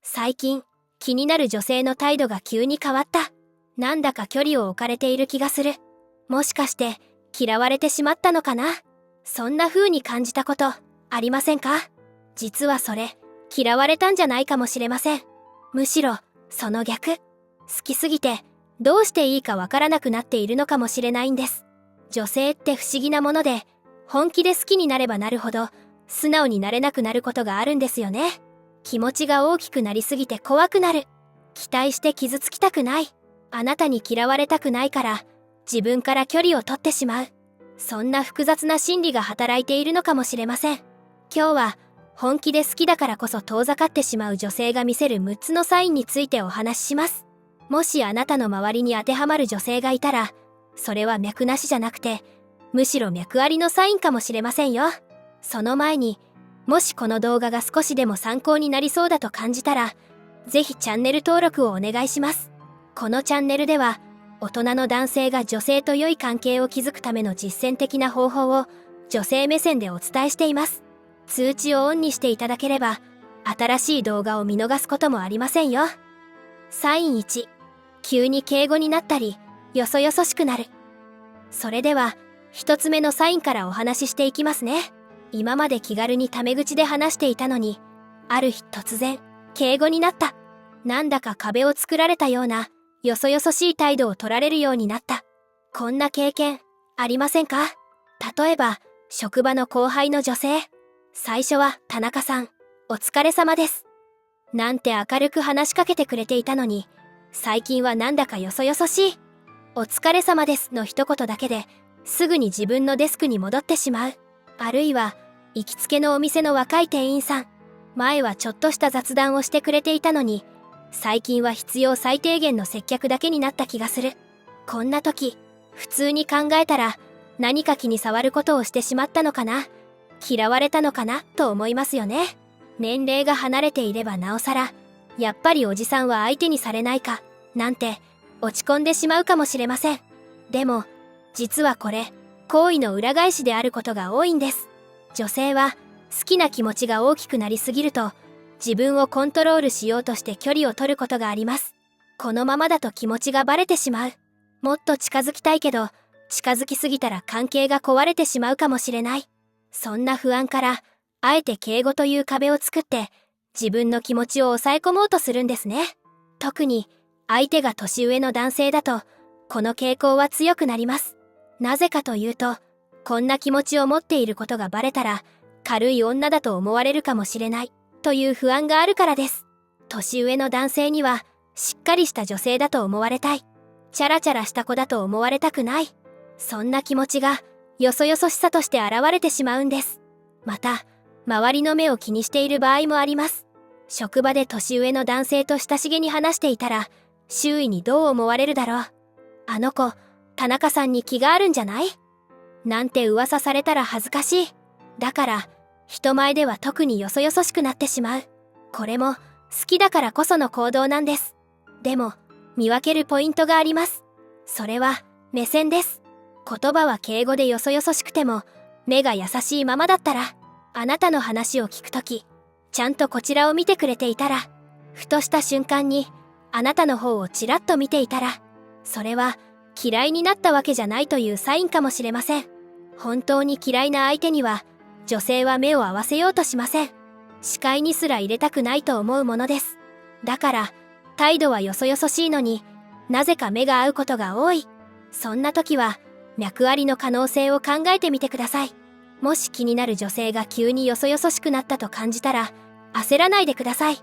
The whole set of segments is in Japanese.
最近、気になる女性の態度が急に変わった。なんだか距離を置かれている気がする。もしかして、嫌われてしまったのかな？そんな風に感じたこと、ありませんか？実はそれ、嫌われたんじゃないかもしれません。むしろ、その逆。好きすぎて、どうしていいかわからなくなっているのかもしれないんです。女性って不思議なもので、本気で好きになればなるほど、素直になれなくなることがあるんですよね。気持ちが大きくなりすぎて怖くなる。期待して傷つきたくない。あなたに嫌われたくないから、自分から距離を取ってしまう。そんな複雑な心理が働いているのかもしれません。今日は、本気で好きだからこそ遠ざかってしまう女性が見せる6つのサインについてお話しします。もしあなたの周りに当てはまる女性がいたら、それは脈なしじゃなくて、むしろ脈ありのサインかもしれませんよ。その前に、もしこの動画が少しでも参考になりそうだと感じたら、ぜひチャンネル登録をお願いします。このチャンネルでは、大人の男性が女性と良い関係を築くための実践的な方法を女性目線でお伝えしています。通知をオンにしていただければ、新しい動画を見逃すこともありませんよ。サイン1、急に敬語になったり、よそよそしくなる。それでは、一つ目のサインからお話ししていきますね。今まで気軽にタメ口で話していたのに、ある日突然、敬語になった。なんだか壁を作られたような、よそよそしい態度を取られるようになった。こんな経験、ありませんか？例えば、職場の後輩の女性。最初は、田中さん、お疲れ様です。なんて明るく話しかけてくれていたのに、最近はなんだかよそよそしい。お疲れ様ですの一言だけで、すぐに自分のデスクに戻ってしまう。あるいは、行きつけのお店の若い店員さん。前はちょっとした雑談をしてくれていたのに、最近は必要最低限の接客だけになった気がする。こんな時、普通に考えたら、何か気に障ることをしてしまったのかな？嫌われたのかな？と思いますよね。年齢が離れていればなおさら、やっぱりおじさんは相手にされないか、なんて、落ち込んでしまうかもしれません。でも、実はこれ、行為の裏返しであることが多いんです。女性は、好きな気持ちが大きくなりすぎると、自分をコントロールしようとして距離を取ることがあります。このままだと気持ちがバレてしまう。もっと近づきたいけど、近づきすぎたら関係が壊れてしまうかもしれない。そんな不安から、あえて敬語という壁を作って、自分の気持ちを抑え込もうとするんですね。特に、相手が年上の男性だと、この傾向は強くなります。なぜかというと、こんな気持ちを持っていることがバレたら、軽い女だと思われるかもしれない、という不安があるからです。年上の男性には、しっかりした女性だと思われたい。チャラチャラした子だと思われたくない。そんな気持ちが、よそよそしさとして現れてしまうんです。また、周りの目を気にしている場合もあります。職場で年上の男性と親しげに話していたら、周囲にどう思われるだろう。あの子、田中さんに気があるんじゃない？なんて噂されたら恥ずかしい。だから、人前では特によそよそしくなってしまう。これも、好きだからこその行動なんです。でも、見分けるポイントがあります。それは、目線です。言葉は敬語でよそよそしくても、目が優しいままだったら、あなたの話を聞くとき、ちゃんとこちらを見てくれていたら、ふとした瞬間に、あなたの方をちらっと見ていたら、それは嫌いになったわけじゃないというサインかもしれません。本当に嫌いな相手には、女性は目を合わせようとしません。視界にすら入れたくないと思うものです。だから、態度はよそよそしいのになぜか目が合うことが多い。そんな時は、脈ありの可能性を考えてみてください。もし気になる女性が急によそよそしくなったと感じたら、焦らないでください。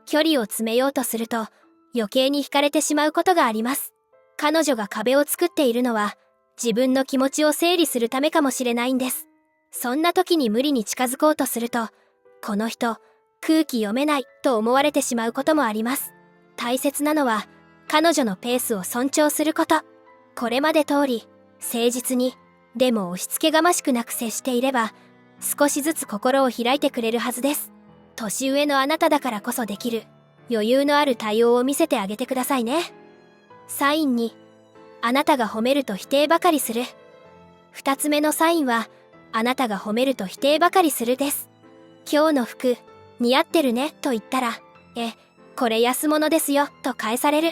距離を詰めようとすると、余計に惹かれてしまうことがあります。彼女が壁を作っているのは、自分の気持ちを整理するためかもしれないんです。そんな時に無理に近づこうとすると、この人、空気読めないと思われてしまうこともあります。大切なのは、彼女のペースを尊重すること。これまで通り、誠実に、でも押し付けがましくなく接していれば、少しずつ心を開いてくれるはずです。年上のあなただからこそできる、余裕のある対応を見せてあげてくださいね。サイン2、あなたが褒めると否定ばかりする。2つ目のサインは、あなたが褒めると否定ばかりするです。今日の服、似合ってるねと言ったら、これ安物ですよと返される。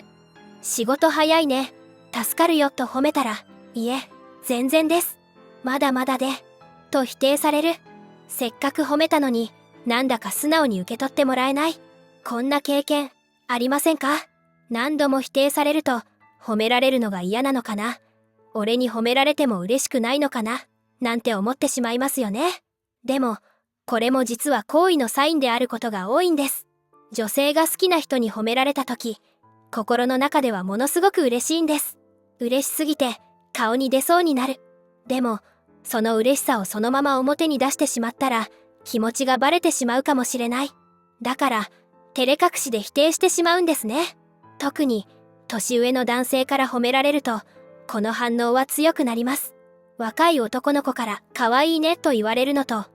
仕事早いね、助かるよと褒めたら、いえ、全然です、まだまだで、と否定される。せっかく褒めたのに、なんだか素直に受け取ってもらえない。こんな経験、ありませんか？何度も否定されると、褒められるのが嫌なのかな？俺に褒められても嬉しくないのかな？なんて思ってしまいますよね。でも、これも実は好意のサインであることが多いんです。女性が好きな人に褒められた時、心の中ではものすごく嬉しいんです。嬉しすぎて、顔に出そうになる。でも、その嬉しさをそのまま表に出してしまったら、気持ちがバレてしまうかもしれない。だから、照れ隠しで否定してしまうんですね。特に、年上の男性から褒められると、この反応は強くなります。若い男の子から可愛いねと言われるのと、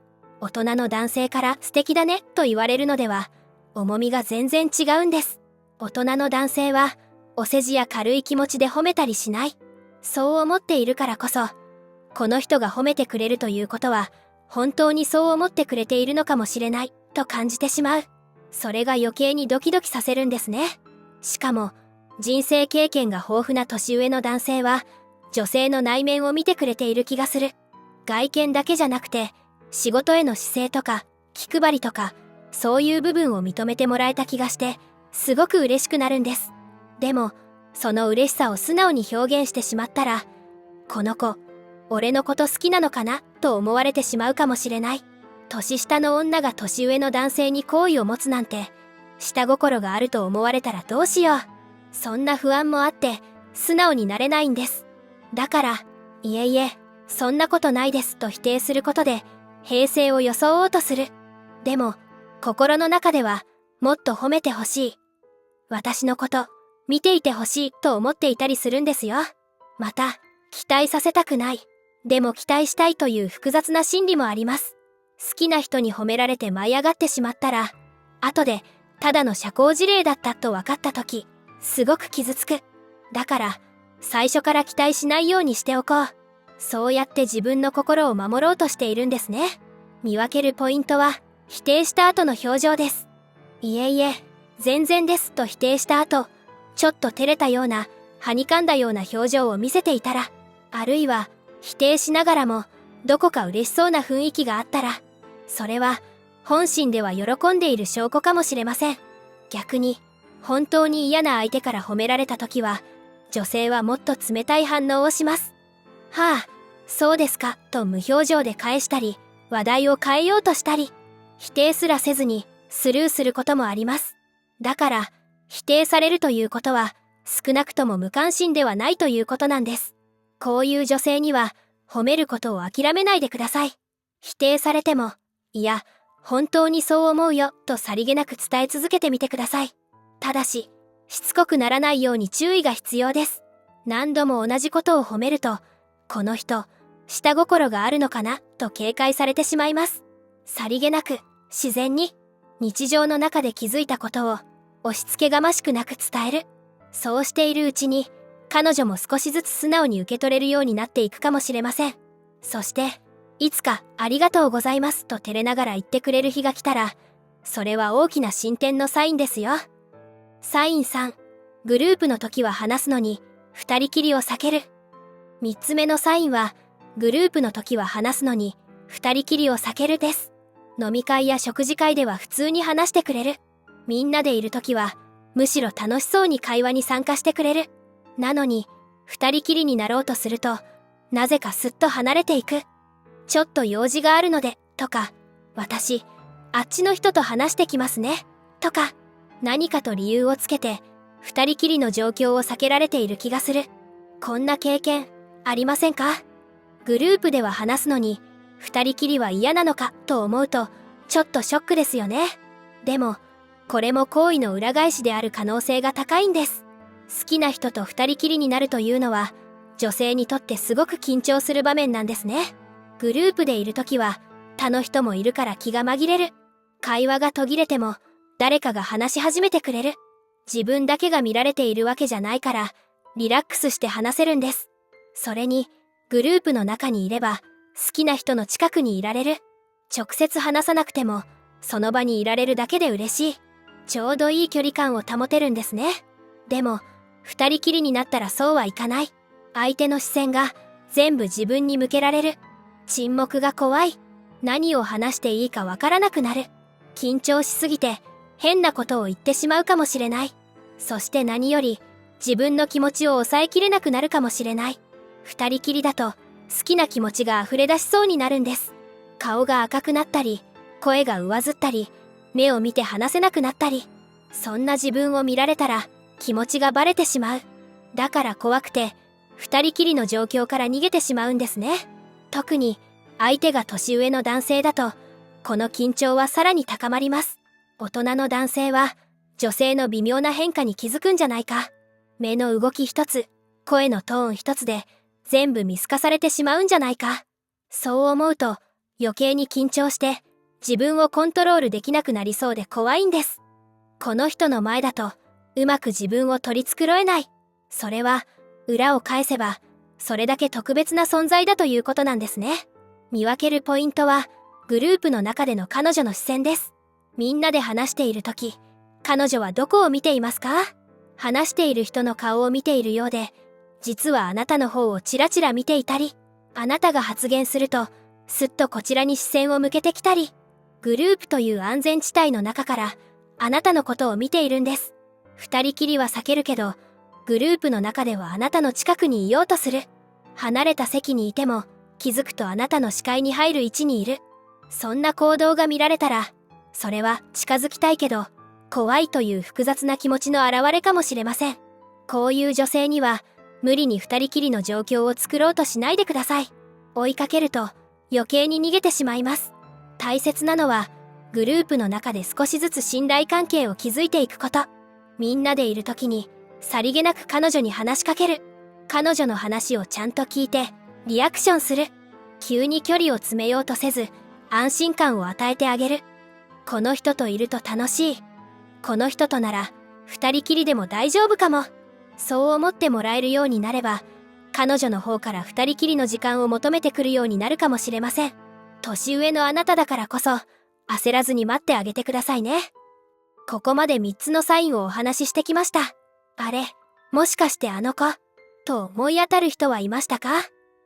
大人の男性から素敵だねと言われるのでは、重みが全然違うんです。大人の男性は、お世辞や軽い気持ちで褒めたりしない。そう思っているからこそ、この人が褒めてくれるということは、本当にそう思ってくれているのかもしれない、と感じてしまう。それが余計にドキドキさせるんですね。しかも、人生経験が豊富な年上の男性は、女性の内面を見てくれている気がする。外見だけじゃなくて、仕事への姿勢とか、気配りとか、そういう部分を認めてもらえた気がして、すごく嬉しくなるんです。でも、その嬉しさを素直に表現してしまったら、この子、俺のこと好きなのかなと思われてしまうかもしれない。年下の女が年上の男性に好意を持つなんて、下心があると思われたらどうしよう。そんな不安もあって、素直になれないんです。だから、いえいえ、そんなことないですと否定することで、平静を装おうとする。でも、心の中では、もっと褒めてほしい。私のこと、見ていてほしいと思っていたりするんですよ。また、期待させたくない。でも期待したいという複雑な心理もあります。好きな人に褒められて舞い上がってしまったら、後で、ただの社交辞令だったと分かったとき、すごく傷つく。だから、最初から期待しないようにしておこう。そうやって自分の心を守ろうとしているんですね。見分けるポイントは、否定した後の表情です。いえいえ、全然ですと否定した後、ちょっと照れたような、はにかんだような表情を見せていたら、あるいは、否定しながらも、どこか嬉しそうな雰囲気があったら、それは、本心では喜んでいる証拠かもしれません。逆に、本当に嫌な相手から褒められた時は、女性はもっと冷たい反応をします。はあ、そうですか、と無表情で返したり、話題を変えようとしたり、否定すらせずにスルーすることもあります。だから、否定されるということは、少なくとも無関心ではないということなんです。こういう女性には、褒めることを諦めないでください。否定されても、いや、本当にそう思うよ、とさりげなく伝え続けてみてください。ただし、しつこくならないように注意が必要です。何度も同じことを褒めると、この人、下心があるのかな、と警戒されてしまいます。さりげなく、自然に、日常の中で気づいたことを、押し付けがましくなく伝える。そうしているうちに、彼女も少しずつ素直に受け取れるようになっていくかもしれません。そして、いつかありがとうございますと照れながら言ってくれる日が来たら、それは大きな進展のサインですよ。サイン3、グループの時は話すのに、二人きりを避ける。3つ目のサインは、グループの時は話すのに、二人きりを避けるです。飲み会や食事会では普通に話してくれる。みんなでいる時は、むしろ楽しそうに会話に参加してくれる。なのに、二人きりになろうとすると、なぜかすっと離れていく。ちょっと用事があるので、とか、私、あっちの人と話してきますね、とか、何かと理由をつけて、二人きりの状況を避けられている気がする。こんな経験、ありませんか？グループでは話すのに、二人きりは嫌なのかと思うと、ちょっとショックですよね。でも、これも行為の裏返しである可能性が高いんです。好きな人と二人きりになるというのは、女性にとってすごく緊張する場面なんですね。グループでいるときは、他の人もいるから気が紛れる。会話が途切れても、誰かが話し始めてくれる。自分だけが見られているわけじゃないから、リラックスして話せるんです。それに、グループの中にいれば、好きな人の近くにいられる。直接話さなくても、その場にいられるだけで嬉しい。ちょうどいい距離感を保てるんですね。でも、二人きりになったらそうはいかない。相手の視線が全部自分に向けられる。沈黙が怖い。何を話していいかわからなくなる。緊張しすぎて変なことを言ってしまうかもしれない。そして何より自分の気持ちを抑えきれなくなるかもしれない。二人きりだと好きな気持ちが溢れ出しそうになるんです。顔が赤くなったり、声が上ずったり、目を見て話せなくなったり、そんな自分を見られたら気持ちがバレてしまう。だから怖くて二人きりの状況から逃げてしまうんですね。特に相手が年上の男性だとこの緊張はさらに高まります。大人の男性は女性の微妙な変化に気づくんじゃないか。目の動き一つ、声のトーン一つで全部見透かされてしまうんじゃないか。そう思うと余計に緊張して自分をコントロールできなくなりそうで怖いんです。この人の前だとうまく自分を取り繕えない。それは裏を返せばそれだけ特別な存在だということなんですね。見分けるポイントはグループの中での彼女の視線です。みんなで話しているとき、彼女はどこを見ていますか？話している人の顔を見ているようで、実はあなたの方をチラチラ見ていたり、あなたが発言するとすっとこちらに視線を向けてきたり、グループという安全地帯の中からあなたのことを見ているんです。二人きりは避けるけど、グループの中ではあなたの近くにいようとする。離れた席にいても気づくとあなたの視界に入る位置にいる。そんな行動が見られたら、それは近づきたいけど怖いという複雑な気持ちの表れかもしれません。こういう女性には無理に二人きりの状況を作ろうとしないでください。追いかけると余計に逃げてしまいます。大切なのはグループの中で少しずつ信頼関係を築いていくこと。みんなでいる時にさりげなく彼女に話しかける。彼女の話をちゃんと聞いてリアクションする。急に距離を詰めようとせず安心感を与えてあげる。この人といると楽しい。この人となら二人きりでも大丈夫かも。そう思ってもらえるようになれば、彼女の方から二人きりの時間を求めてくるようになるかもしれません。年上のあなただからこそ焦らずに待ってあげてくださいね。ここまで3つのサインをお話ししてきました。あれ、もしかしてあの子と思い当たる人はいましたか？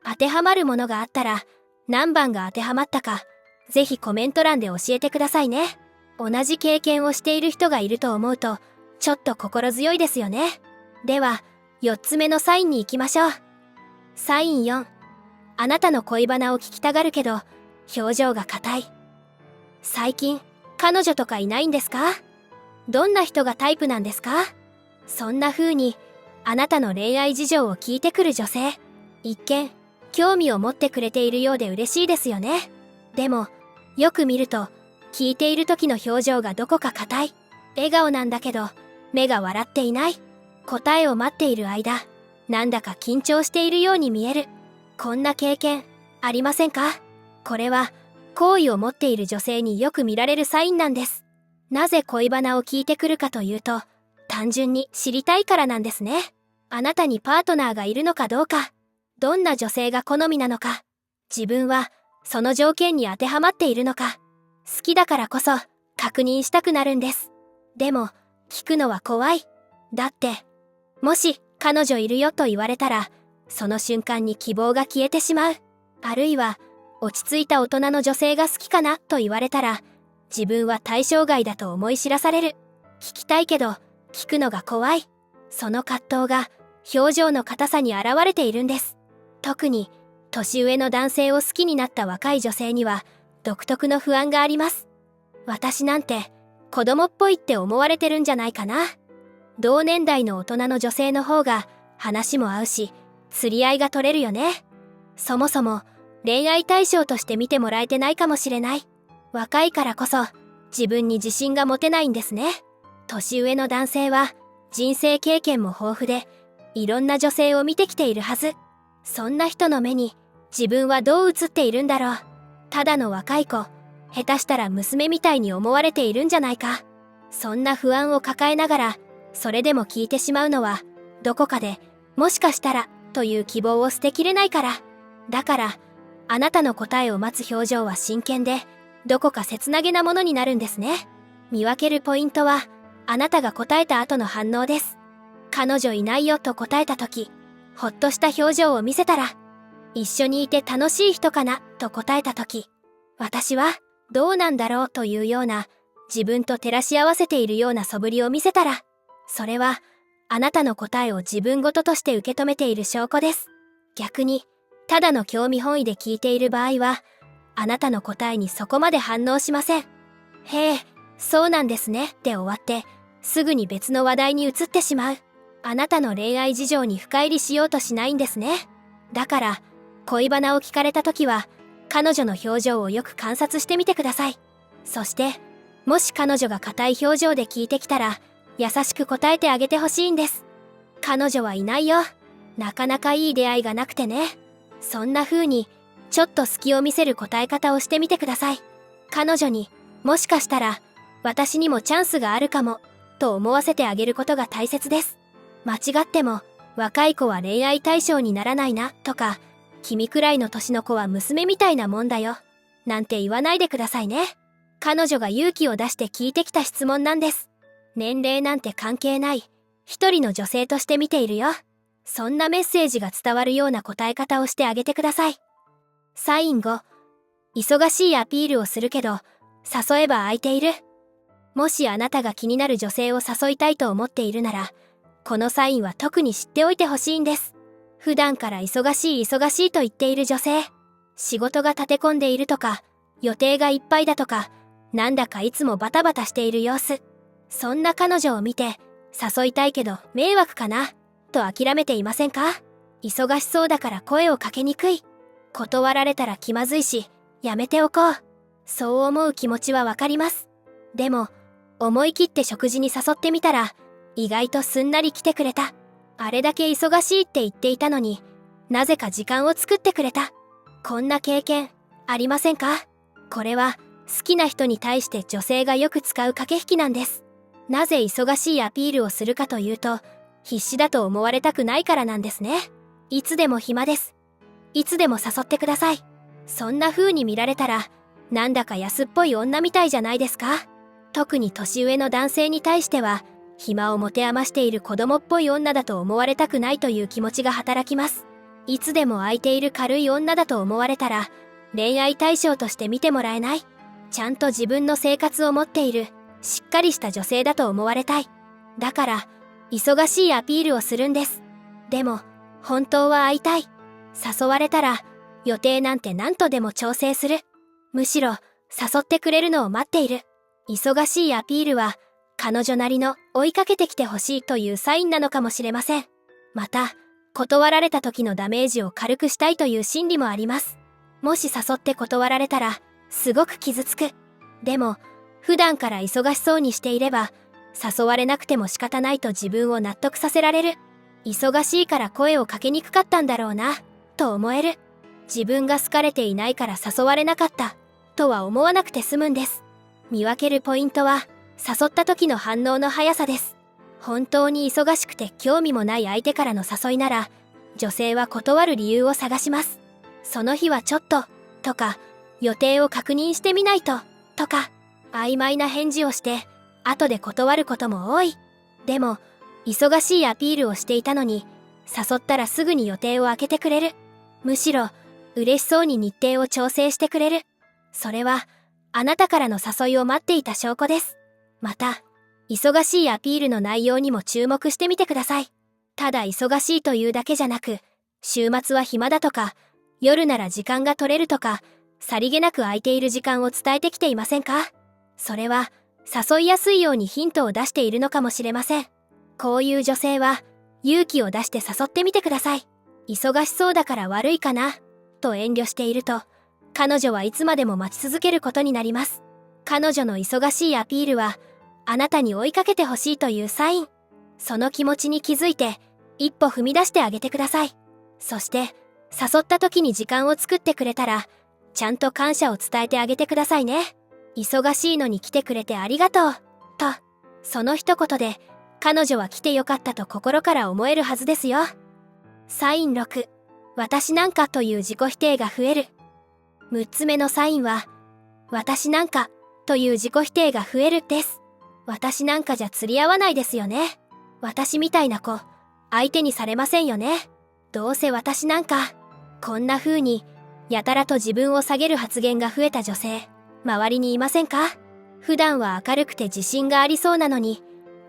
当てはまるものがあったら何番が当てはまったかぜひコメント欄で教えてくださいね。同じ経験をしている人がいると思うとちょっと心強いですよね。では4つ目のサインに行きましょう。サイン4、あなたの恋バナを聞きたがるけど表情が硬い。最近彼女とかいないんですか？どんな人がタイプなんですか？そんな風にあなたの恋愛事情を聞いてくる女性、一見興味を持ってくれているようで嬉しいですよね。でもよく見ると聞いている時の表情がどこか硬い。笑顔なんだけど目が笑っていない。答えを待っている間、なんだか緊張しているように見える。こんな経験ありませんか？これは好意を持っている女性によく見られるサインなんです。なぜ恋バナを聞いてくるかというと、単純に知りたいからなんですね。あなたにパートナーがいるのかどうか、どんな女性が好みなのか、自分はその条件に当てはまっているのか、好きだからこそ確認したくなるんです。でも聞くのは怖い。だってもし彼女いるよと言われたら、その瞬間に希望が消えてしまう。あるいは落ち着いた大人の女性が好きかなと言われたら、自分は対象外だと思い知らされる。聞きたいけど聞くのが怖い。その葛藤が表情の硬さに現れているんです。特に年上の男性を好きになった若い女性には独特の不安があります。私なんて子供っぽいって思われてるんじゃないかな。同年代の大人の女性の方が話も合うし、釣り合いが取れるよね。そもそも恋愛対象として見てもらえてないかもしれない。若いからこそ自分に自信が持てないんですね。年上の男性は人生経験も豊富で、いろんな女性を見てきているはず。そんな人の目に自分はどう映っているんだろう。ただの若い子、下手したら娘みたいに思われているんじゃないか。そんな不安を抱えながらそれでも聞いてしまうのは、どこかでもしかしたらという希望を捨てきれないから。だからあなたの答えを待つ表情は真剣で、どこか切なげなものになるんですね。見分けるポイントはあなたが答えた後の反応です。彼女いないよと答えた時、ほっとした表情を見せたら、一緒にいて楽しい人かなと答えた時、私はどうなんだろうというような、自分と照らし合わせているような素振りを見せたら、それはあなたの答えを自分ごととして受け止めている証拠です。逆に、ただの興味本位で聞いている場合は、あなたの答えにそこまで反応しません。へえ、そうなんですね、で終わって、すぐに別の話題に移ってしまう。あなたの恋愛事情に深入りしようとしないんですね。だから、恋バナを聞かれた時は、彼女の表情をよく観察してみてください。そして、もし彼女が硬い表情で聞いてきたら、優しく答えてあげてほしいんです。彼女はいないよ。なかなかいい出会いがなくてね。そんな風に、ちょっと隙を見せる答え方をしてみてください。彼女に、もしかしたら、私にもチャンスがあるかも、と思わせてあげることが大切です。間違っても、若い子は恋愛対象にならないな、とか、君くらいの年の子は娘みたいなもんだよ、なんて言わないでくださいね。彼女が勇気を出して聞いてきた質問なんです。年齢なんて関係ない。一人の女性として見ているよ。そんなメッセージが伝わるような答え方をしてあげてください。サイン5、忙しいアピールをするけど、誘えば空いている。もしあなたが気になる女性を誘いたいと思っているなら、このサインは特に知っておいてほしいんです。普段から忙しいと言っている女性、仕事が立て込んでいるとか、予定がいっぱいだとか、なんだかいつもバタバタしている様子。そんな彼女を見て、誘いたいけど迷惑かな、と諦めていませんか？忙しそうだから声をかけにくい。断られたら気まずいし、やめておこう。そう思う気持ちはわかります。でも、思い切って食事に誘ってみたら、意外とすんなり来てくれた。あれだけ忙しいって言っていたのに、なぜか時間を作ってくれた。こんな経験、ありませんか？これは、好きな人に対して女性がよく使う駆け引きなんです。なぜ忙しいアピールをするかというと、必死だと思われたくないからなんですね。いつでも暇です。いつでも誘ってください。そんな風に見られたら、なんだか安っぽい女みたいじゃないですか。特に年上の男性に対しては、暇を持て余している子供っぽい女だと思われたくないという気持ちが働きます。いつでも空いている軽い女だと思われたら、恋愛対象として見てもらえない。ちゃんと自分の生活を持っている、しっかりした女性だと思われたい。だから、忙しいアピールをするんです。でも、本当は会いたい。誘われたら、予定なんて何とでも調整する。むしろ、誘ってくれるのを待っている。忙しいアピールは、彼女なりの追いかけてきてほしいというサインなのかもしれません。また、断られた時のダメージを軽くしたいという心理もあります。もし誘って断られたら、すごく傷つく。でも、普段から忙しそうにしていれば、誘われなくても仕方ないと自分を納得させられる。忙しいから声をかけにくかったんだろうな、と思える。自分が好かれていないから誘われなかった、とは思わなくて済むんです。見分けるポイントは、誘った時の反応の速さです。本当に忙しくて興味もない相手からの誘いなら、女性は断る理由を探します。その日はちょっと、とか、予定を確認してみないと、とか、曖昧な返事をして、後で断ることも多い。でも、忙しいアピールをしていたのに、誘ったらすぐに予定を空けてくれる。むしろ、嬉しそうに日程を調整してくれる。それは、あなたからの誘いを待っていた証拠です。また、忙しいアピールの内容にも注目してみてください。ただ忙しいというだけじゃなく、週末は暇だとか、夜なら時間が取れるとか、さりげなく空いている時間を伝えてきていませんか？それは、誘いやすいようにヒントを出しているのかもしれません。こういう女性は、勇気を出して誘ってみてください。忙しそうだから悪いかな、と遠慮していると、彼女はいつまでも待ち続けることになります。彼女の忙しいアピールは、あなたに追いかけてほしいというサイン。その気持ちに気づいて、一歩踏み出してあげてください。そして、誘った時に時間を作ってくれたら、ちゃんと感謝を伝えてあげてくださいね。忙しいのに来てくれてありがとう、と、その一言で、彼女は来てよかったと心から思えるはずですよ。サイン6、私なんかという自己否定が増える。6つ目のサインは、私なんかという自己否定が増えるです。私なんかじゃ釣り合わないですよね。私みたいな子、相手にされませんよね。どうせ私なんか、こんな風に、やたらと自分を下げる発言が増えた女性、周りにいませんか？普段は明るくて自信がありそうなのに、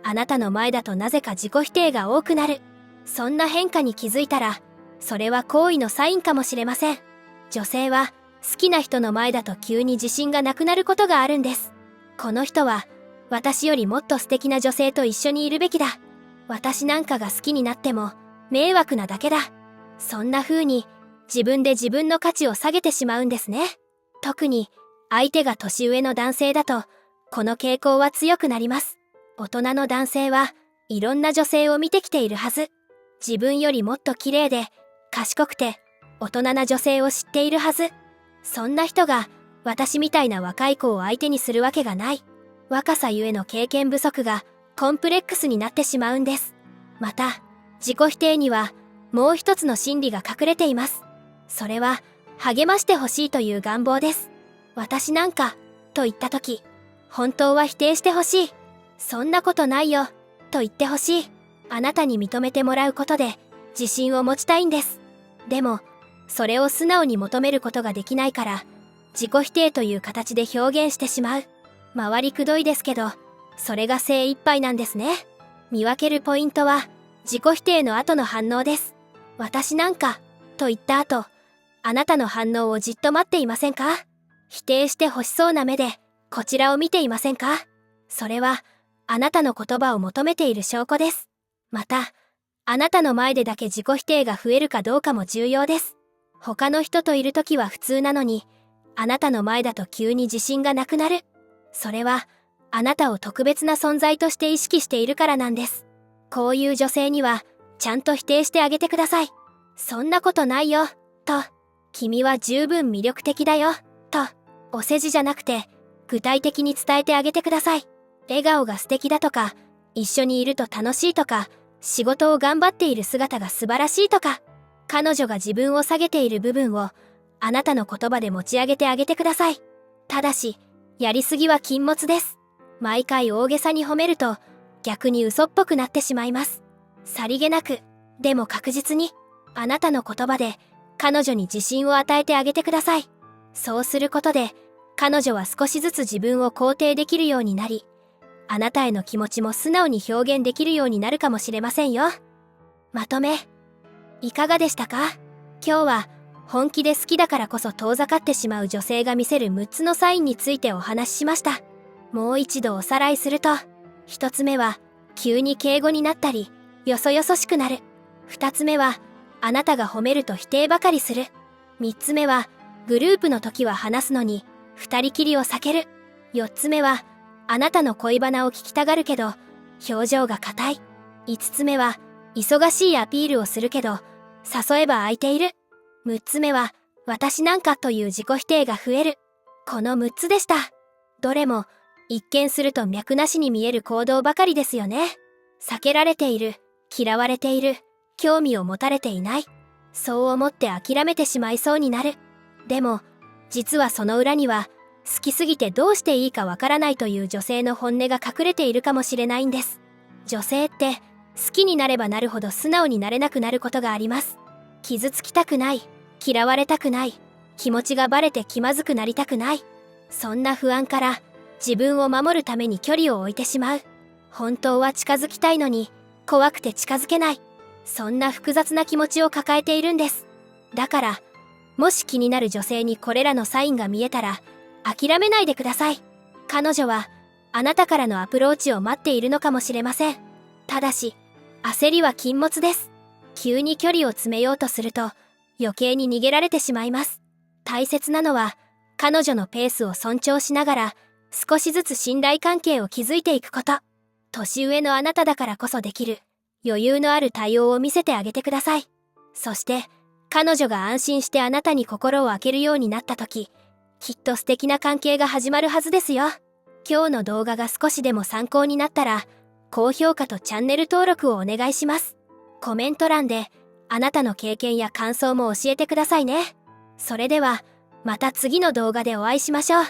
あなたの前だとなぜか自己否定が多くなる。そんな変化に気づいたら、それは好意のサインかもしれません。女性は、好きな人の前だと急に自信がなくなることがあるんです。この人は、私よりもっと素敵な女性と一緒にいるべきだ。私なんかが好きになっても、迷惑なだけだ。そんな風に、自分で自分の価値を下げてしまうんですね。特に、相手が年上の男性だと、この傾向は強くなります。大人の男性はいろんな女性を見てきているはず。自分よりもっと綺麗で、賢くて、大人な女性を知っているはず。そんな人が、私みたいな若い子を相手にするわけがない。若さゆえの経験不足が、コンプレックスになってしまうんです。また、自己否定には、もう一つの心理が隠れています。それは、励ましてほしいという願望です。私なんか、と言ったとき、本当は否定してほしい。そんなことないよ、と言ってほしい。あなたに認めてもらうことで、自信を持ちたいんです。でも、それを素直に求めることができないから、自己否定という形で表現してしまう。回りくどいですけど、それが精一杯なんですね。見分けるポイントは、自己否定の後の反応です。私なんか、と言った後、あなたの反応をじっと待っていませんか？否定して欲しそうな目で、こちらを見ていませんか？それは、あなたの言葉を求めている証拠です。また、あなたの前でだけ自己否定が増えるかどうかも重要です。他の人といるときは普通なのに、あなたの前だと急に自信がなくなる。それは、あなたを特別な存在として意識しているからなんです。こういう女性には、ちゃんと否定してあげてください。そんなことないよ、と。君は十分魅力的だよ、と。お世辞じゃなくて、具体的に伝えてあげてください。笑顔が素敵だとか、一緒にいると楽しいとか、仕事を頑張っている姿が素晴らしいとか、彼女が自分を下げている部分を、あなたの言葉で持ち上げてあげてください。ただし、やりすぎは禁物です。毎回大げさに褒めると、逆に嘘っぽくなってしまいます。さりげなく、でも確実に、あなたの言葉で、彼女に自信を与えてあげてください。そうすることで、彼女は少しずつ自分を肯定できるようになり、あなたへの気持ちも素直に表現できるようになるかもしれませんよ。まとめ、いかがでしたか？今日は、本気で好きだからこそ遠ざかってしまう女性が見せる6つのサインについてお話ししました。もう一度おさらいすると、1つ目は、急に敬語になったり、よそよそしくなる。2つ目は、あなたが褒めると否定ばかりする。3つ目は、グループの時は話すのに、二人きりを避ける。4つ目は、あなたの恋バナを聞きたがるけど、表情が硬い。5つ目は、忙しいアピールをするけど、誘えば空いている。6つ目は、私なんかという自己否定が増える。この6つでした。どれも、一見すると脈なしに見える行動ばかりですよね。避けられている、嫌われている、興味を持たれていない。そう思って諦めてしまいそうになる。でも、実はその裏には、好きすぎてどうしていいかわからないという女性の本音が隠れているかもしれないんです。女性って、好きになればなるほど素直になれなくなることがあります。傷つきたくない、嫌われたくない、気持ちがバレて気まずくなりたくない。そんな不安から、自分を守るために距離を置いてしまう。本当は近づきたいのに、怖くて近づけない。そんな複雑な気持ちを抱えているんです。だから、もし気になる女性にこれらのサインが見えたら、諦めないでください。彼女は、あなたからのアプローチを待っているのかもしれません。ただし、焦りは禁物です。急に距離を詰めようとすると、余計に逃げられてしまいます。大切なのは、彼女のペースを尊重しながら、少しずつ信頼関係を築いていくこと。年上のあなただからこそできる、余裕のある対応を見せてあげてください。そして、彼女が安心してあなたに心を開けるようになった時、きっと素敵な関係が始まるはずですよ。今日の動画が少しでも参考になったら、高評価とチャンネル登録をお願いします。コメント欄で、あなたの経験や感想も教えてくださいね。それでは、また次の動画でお会いしましょう。